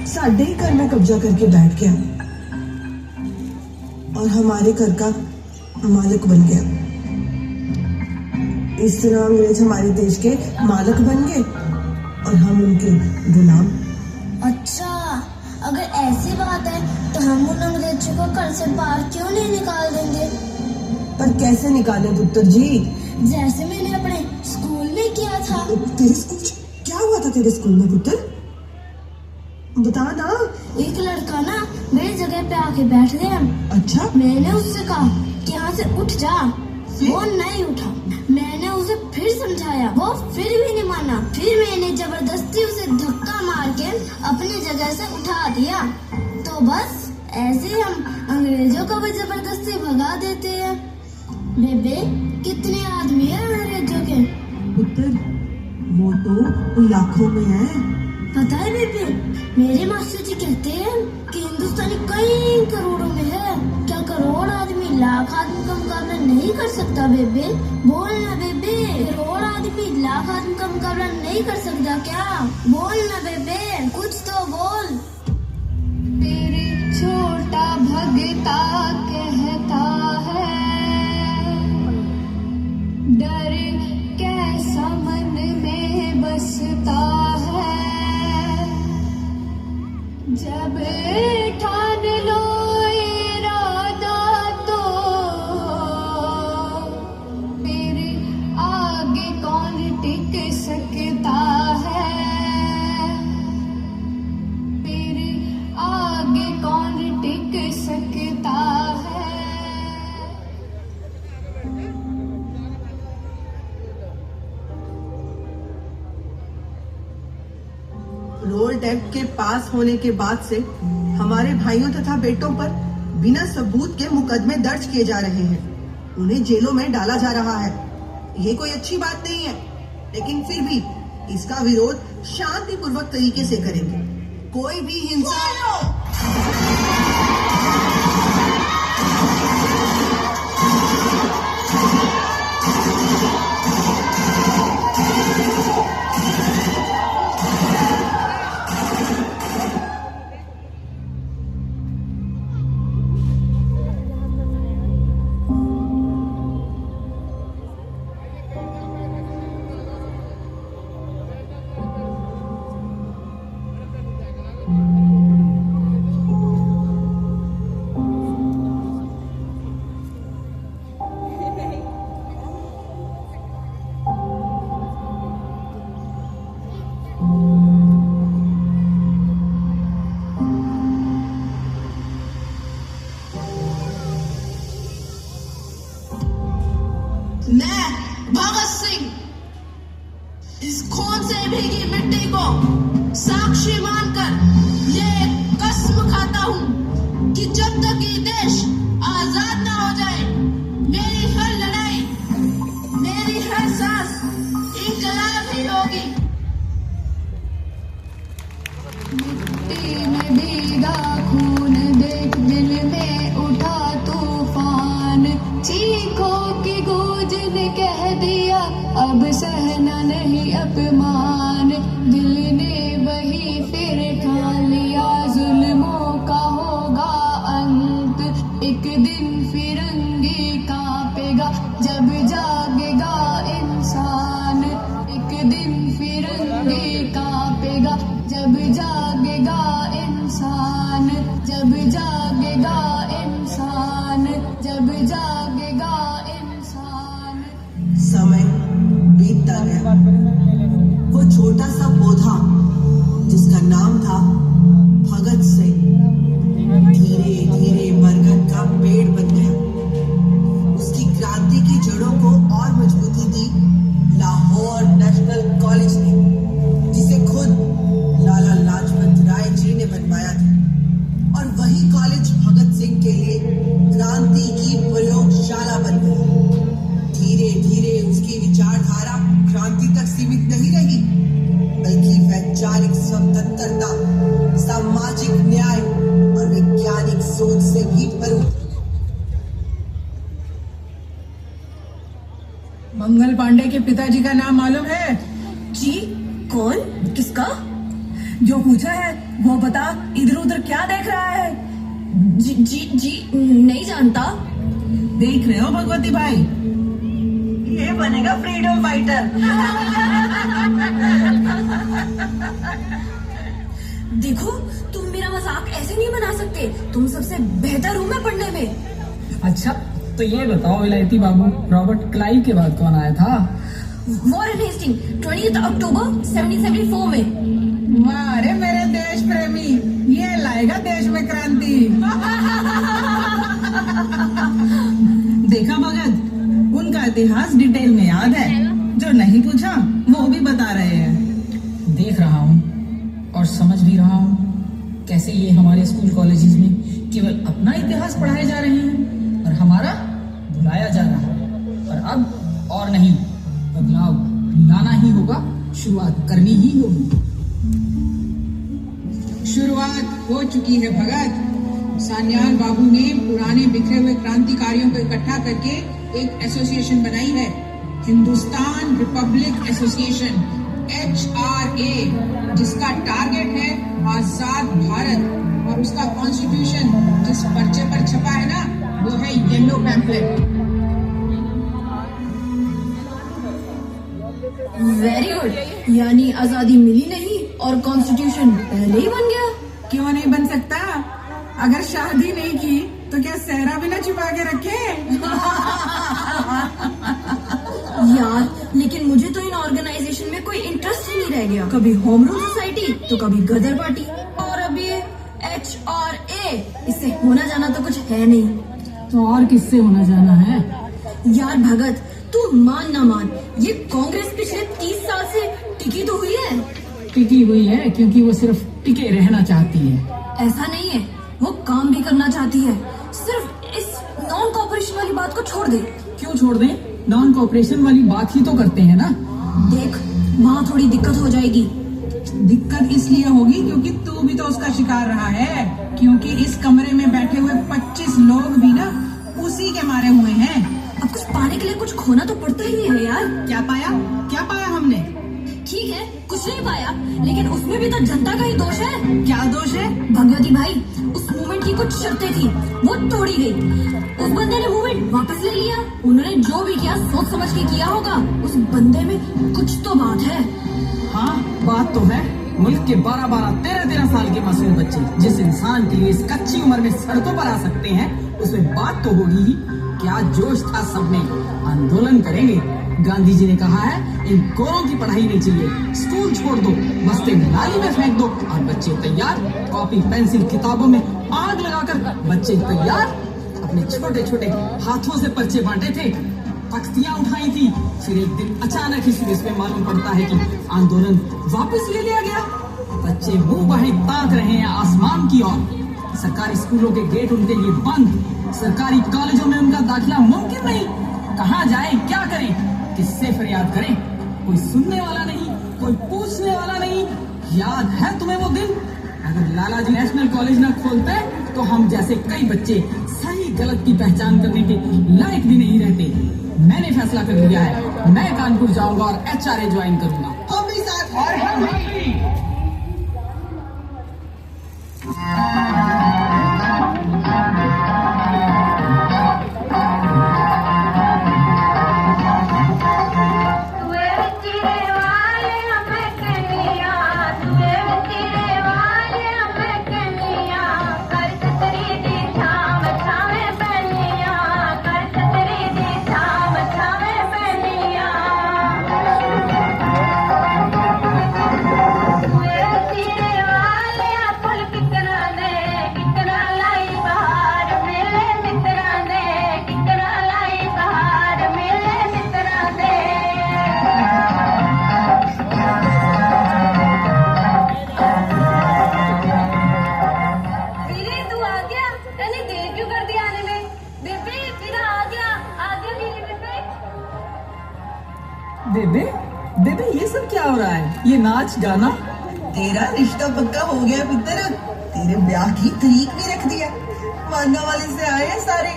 साढ़े ही घर में कब्जा करके बैठ गया और हमारे घर का मालिक बन गया। इस तरह अंग्रेज हमारे देश के मालिक बन गए और हम उनके गुलाम। अच्छा, अगर ऐसी बात है तो हम उन अंग्रेजों को घर से बाहर क्यों नहीं निकाल देंगे? पर कैसे निकाले पुत्र जी? जैसे मैंने अपने स्कूल में किया था। तेरे स्कूल क्या हुआ था तेरे स्कूल में पुत्र? बता ना। एक लड़का ना मेरी जगह पे आके बैठ गया। अच्छा, मैंने उससे कहा कि यहाँ से उठ जा, वो नहीं उठा। मैंने उसे फिर समझाया, वो फिर भी नहीं माना। फिर मैंने जबरदस्ती उसे धक्का मार के अपनी जगह से उठा दिया। तो बस ऐसे ही हम अंग्रेजों को भी जबरदस्ती भगा देते हैं। बेबे, कितने आदमी है अंग्रेजों के? पुत्र, वो तो लाखों में है। पता है बेबे, मेरे मास्टर जी कहते हैं कि हिंदुस्तानी कई करोड़ों में है। क्या करोड़ आदमी लाख आदमी का मुकाबला नहीं कर सकता? बेबे बोल ना बेबे, करोड़ आदमी लाख आदमी का मुकाबला नहीं कर सकता क्या? बोल ना बेबे, कुछ तो बोल। तेरे छोटा भगता कहता है, डर कैसा मन में बसता है। जब ठान लो इरादा तो मेरे आगे कौन टिक सकता है? मेरे आगे कौन टिक सकता है? रोल टेस्ट के पास होने के बाद से हमारे भाइयों तथा बेटों पर बिना सबूत के मुकदमे दर्ज किए जा रहे हैं। उन्हें जेलों में डाला जा रहा है। ये कोई अच्छी बात नहीं है, लेकिन फिर भी इसका विरोध शांतिपूर्वक तरीके से करेंगे। कोई भी हिंसा मैं भगत सिंह इस खून से भीगी मिट्टी को साक्षी मानकर ये कसम खाता हूँ कि जब तक ये देश आजाद ना हो जाए, मेरी हर लड़ाई, मेरी हर सांस इंकलाब ही होगी। मिट्टी में भीगा खून देख दिल में उठा तूफान। चीखों की गूंज ने कह दिया अब सहना नहीं अपमान। दिल ने वही फिर ठान लिया जुल्मों का होगा अंत। एक दिन फिरंगी कांपेगा जब जागेगा इंसान। एक दिन फिरंगी कांपेगा जब जागेगा इंसान। जब जागेगा इंसान। जब जागेगा इंसान। समय बीतता गया। वो छोटा सा पौधा जिसका नाम था भगत सिंह धीरे धीरे बरगद का पेड़ बन गया। उसकी क्रांति की जड़ों को और मजबूती दी लाहौर नेशनल कॉलेज ने, जिसे खुद लाला लाजपत राय जी ने बनवाया था। और वही कॉलेज भगत सिंह के लिए क्रांति की प्रयोगशाला बन गई। धीरे धीरे उसकी विचारधारा क्रांति तक सीमित नहीं रही, बल्कि वैचारिक स्वतंत्रता, सामाजिक न्याय और वैज्ञानिक सोच से भी भर उठी। मंगल पांडे के पिताजी का नाम मालूम है? जी, कौन? किसका? जो पूछा है वो बता, इधर उधर क्या देख रहा है? जी नहीं जानता। देख रहे हो भगवती भाई, ये बनेगा फ्रीडम फाइटर। देखो, तुम मेरा मजाक ऐसे नहीं बना सकते। तुम सबसे बेहतर हूँ मैं पढ़ने में। अच्छा, तो ये बताओ विलायती बाबू, रॉबर्ट क्लाइव के बाद कौन आया था? वॉरेन हेस्टिंग 20 अक्टूबर 1774 में। वाह रे मेरे देश प्रेमी, ये लाएगा देश में क्रांति। देखा भगत, उनका इतिहास डिटेल में याद है, जो नहीं पूछा वो भी बता रहे हैं। देख रहा हूँ और समझ भी रहा हूँ कैसे ये हमारे स्कूल कॉलेजेस में केवल अपना इतिहास पढ़ाए जा रहे हैं और हमारा भुलाया जा रहा है। और अब और नहीं, बदलाव लाना ही होगा, शुरुआत करनी ही होगी। शुरुआत हो चुकी है भगत। सान्याल बाबू ने पुराने बिखरे हुए क्रांतिकारियों को इकट्ठा करके एक एसोसिएशन बनाई है, हिंदुस्तान रिपब्लिक एसोसिएशन HRA, जिसका टारगेट है आजाद भारत। और उसका कॉन्स्टिट्यूशन जिस पर्चे पर छपा है ना, वो है येलो पैम्फलेट। वेरी गुड, यानी आजादी मिली नहीं और कॉन्स्टिट्यूशन पहले ही बन गया। क्यों नहीं बन सकता? अगर शादी नहीं की तो क्या सहरा भी ना छुपा के रखे? यार, लेकिन मुझे तो इन ऑर्गेनाइजेशन में कोई इंटरेस्ट ही नहीं रह गया। कभी होम रूल सोसाइटी तो कभी गदर पार्टी, और अब ये HRA। इससे होना जाना तो कुछ है नहीं। तो और किससे होना जाना है? यार भगत, तू मान ना मान, ये कांग्रेस पिछले 30 साल से टिकी तो हुई है। टिकी हुई है क्योंकि वो सिर्फ टिके रहना चाहती है। ऐसा नहीं है, वो काम भी करना चाहती है। सिर्फ इस नॉन कॉपरेशन वाली बात को छोड़ दे। क्यों छोड़ दें? नॉन कॉपरेशन वाली बात ही तो करते हैं ना। देख, वहाँ थोड़ी दिक्कत हो जाएगी। दिक्कत इसलिए होगी क्योंकि तू भी तो उसका शिकार रहा है। क्योंकि इस कमरे में बैठे हुए 25 लोग भी ना उसी के मारे हुए हैं। अब कुछ पाने के लिए कुछ खोना तो पड़ता ही है यार। क्या पाया? क्या पाया हमने? ठीक है, कुछ नहीं पाया, लेकिन उसमें भी तो जनता का ही दोष है। क्या दोष है? भगवती भाई, उस मूवमेंट की कुछ शर्तें थी, वो तोड़ी गई। उस बंदे ने मूवमेंट वापस ले लिया। उन्होंने जो भी किया सोच समझ के किया होगा। उस बंदे में कुछ तो बात है। हाँ, बात तो है। मुल्क के 12-12, 13-13 साल के मासूम बच्चे जिस इंसान के लिए इस कच्ची उम्र में सड़कों पर आ सकते हैं, उसमें बात तो होगी ही। क्या जोश था सब में, आंदोलन करेंगे। गांधी जी ने कहा है, इन गोरों की पढ़ाई नहीं चाहिए, स्कूल छोड़ दो, बस्ते नाली में फेंक दो। और बच्चे तैयार, कॉपी पेंसिल किताबों में आग लगाकर बच्चे तैयार। अपने छोटे छोटे हाथों से पर्चे बांटे थे, तख्तियां उठाई थी। फिर एक दिन अचानक ही सुरेश में मालूम पड़ता है कि आंदोलन वापस ले लिया गया। बच्चे मुंह बहे ताक रहे हैं आसमान की ओर। सरकारी स्कूलों के गेट उनके लिए बंद, सरकारी कॉलेजों में उनका दाखिला मुमकिन नहीं। कहाँ जाए, क्या करें, किससे फरियाद करें? कोई सुनने वाला नहीं, कोई पूछने वाला नहीं। याद है तुम्हें वो दिन? अगर लालाजी नेशनल कॉलेज न खोलते तो हम जैसे कई बच्चे सही गलत की पहचान करने के लायक भी नहीं रहते। मैंने फैसला कर लिया है, मैं कानपुर जाऊंगा और HRA ज्वाइन करूंगा। हम भी साथ और हम भी। बेबे, बेबे ये सब क्या हो रहा है? ये नाच गाना? तेरा रिश्ता पक्का हो गया पुत्र। तेरे ब्याह की तारीख भी रख दिया। मानने वाले से आए हैं सारे,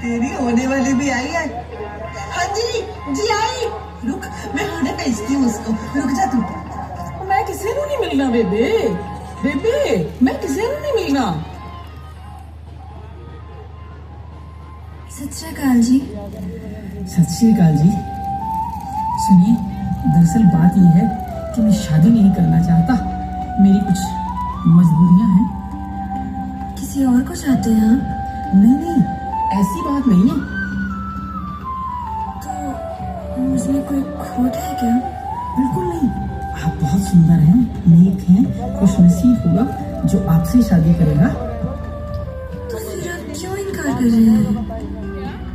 तेरी होने वाली भी आई है। हाँ जी, जी आई। रुक, मैं होने भेजती हूँ उसको। रुक जा तू। मैं किसी को नहीं मिलना बेबे, बेबे मैं किसी को नहीं मिलना। सत श्री अकाल जी। सत श्री अकाल जी। सुनिए, दरअसल बात यह है कि मैं शादी नहीं करना चाहता, मेरी कुछ मजबूरियां हैं। किसी और को चाहते हैं आप? नहीं नहीं, ऐसी बात नहीं है। तो मुझमें कोई खोट है क्या? बिल्कुल नहीं, आप बहुत सुंदर हैं, नेक हैं, खुशनसीब होगा जो आपसे शादी करेगा। तो फिर आप क्यों इनकार कर रहे हैं?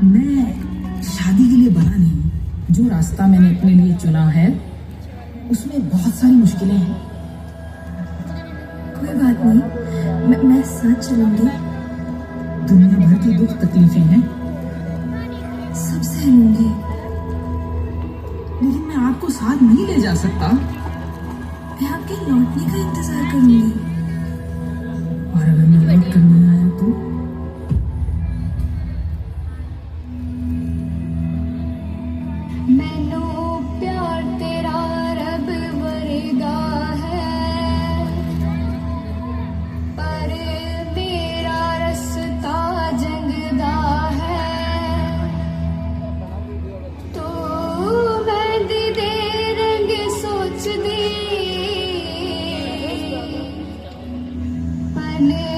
मैं शादी के लिए बना नहीं हूँ। जो रास्ता मैंने अपने लिए चुना है उसमें बहुत सारी मुश्किलें हैं। कोई बात नहीं, मैं साथ चलूंगी। दुनिया भर की दुख तकलीफें हैं, सब सह लूंगी। लेकिन मैं आपको साथ नहीं ले जा सकता। मैं आपके लौटने का इंतजार करूंगी। और अगर मैं लौट कर नहीं आया तो? मैनू प्यार तेरा रब वर्गा है, पर मेरा रस्ता जंगदा है। तो मेहंदी दे रंग सोच दी, पने